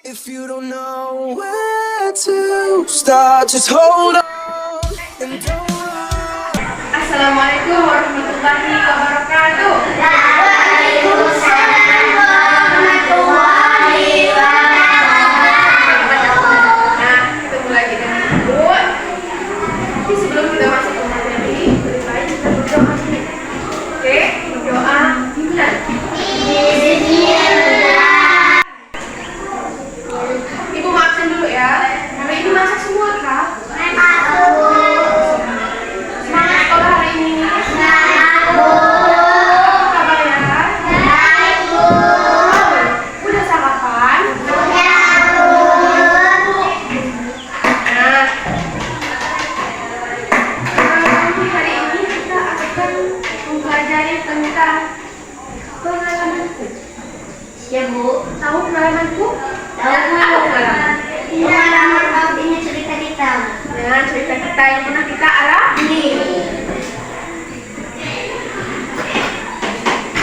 If you don't know where to start, just hold on and don't run. Assalamualaikum warahmatullahi wabarakatuh. Waalaikumsalam warahmatullahi wabarakatuh. Nah, ketemu lagi dengan Ibu. Tapi sebelum kita masuk ke materi, lebih baik kita berdoa dulu. Oke, berdoa gimana? Ibu maafkan dulu ya, karena ini masak semua kak. Semangat sekolah hari ini. Apa kabar ya? Udah sarapan? Nah, hari ini kita akan mempelajari tentang pengalamanku. Ya Bu, Tahu pengalamanku? tahu pengalaman maaf ini cerita kita. Nah, cerita kita yang pernah kita alami.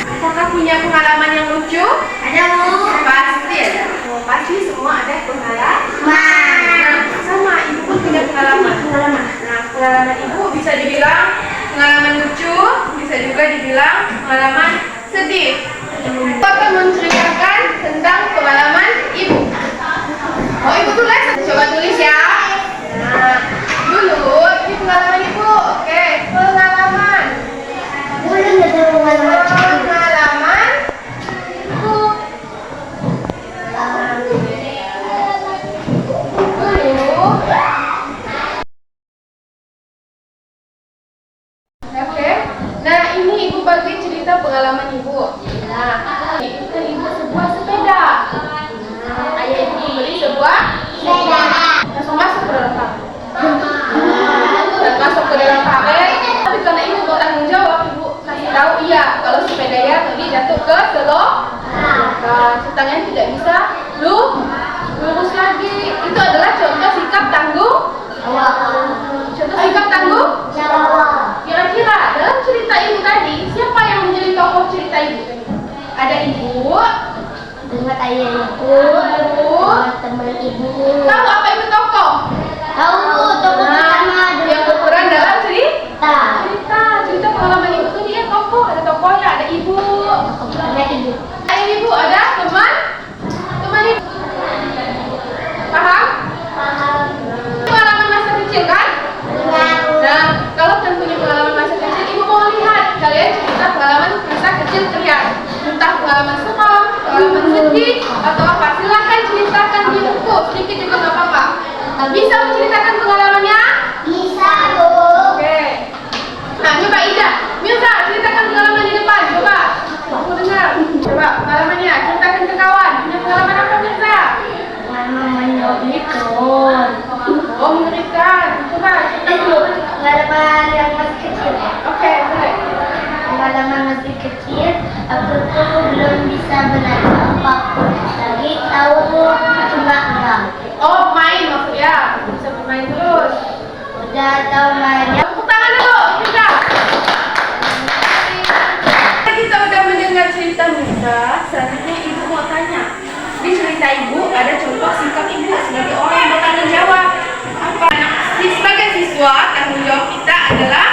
Apakah punya pengalaman yang lucu? Ada Bu? Pasti ada. Oh, pasti semua ada pengalaman. Ma. Sama, ibu pun punya pengalaman. Nah, pengalaman ibu bisa dibilang pengalaman lucu, bisa juga dibilang pengalaman sedih. Ibu akan menceritakan tentang pengalaman ibu. Oh, ibu tulis? Coba tulis ya. Nah, dulu ini pengalaman ibu. Oke, pengalaman. Boleh nggak ada pengalaman? Pengalaman ibu. Dulu. Oke. Nah, ini ibu bagi cerita pengalaman ibu. Nah, itu kan ibu sebuah sepeda. Nah, ayah ibu membeli sebuah Sepeda. langsung masuk ke dalam kafe. Dan masuk ke dalam kafe. Tapi karena ibu bertanggung jawab, ibu kasih tahu iya kalau sepedanya tadi jatuh ke selokan. Tangannya tidak bisa lurus lagi. Itu adalah contoh sikap tanggung. Contoh sikap tanggung. Kira-kira dalam cerita ibu tadi, siapa yang menjadi tokoh cerita ibu? Ada ibu, Dengan ayah ibu, dengan teman ibu. tahu apa itu tokoh? Tahu Bu, tokoh pertama Yang berperan dalam cerita. cerita. Cerita pengalaman ibu tuh dia tokoh, ada tokohnya, ada ibu. Ada ibu. Ada ibu, ada teman ibu. Paham? Paham. Pengalaman masa kecil kan? Nah, kalau kalian punya pengalaman masa kecil, ibu mau lihat kalian cerita pengalaman masa kecil kalian. Entah pengalaman senang, pengalaman sedih, atau apa. Silahkan ceritakan di buku, sedikit juga nggak apa-apa. Bisa menceritakan pengalamannya? Bisa Bu. Oke. Nah, coba Ida, Mirza, ceritakan pengalaman di depan, coba. Aku dengar. Coba pengalamannya, ceritakan ke kawan. Punya pengalaman apa Mirza? Mama menyobekon. Oh, mengerikan. Coba cerita dulu. Pengalaman yang masih kecil. Oke, boleh. Pengalaman masih kecil, aku tuh belum bisa belajar apapun. Lagi tahu cuma enam. Oh, main maksudnya. Bisa bermain terus. Udah tahu mainnya. Tepuk tangan dulu, Mirza. Kita udah mendengar cerita Mirza, selanjutnya ibu mau tanya. Di cerita ibu ada contoh sikap ibu sebagai orang yang bertanggung jawab. Apa? Sebagai siswa, tanggung jawab kita adalah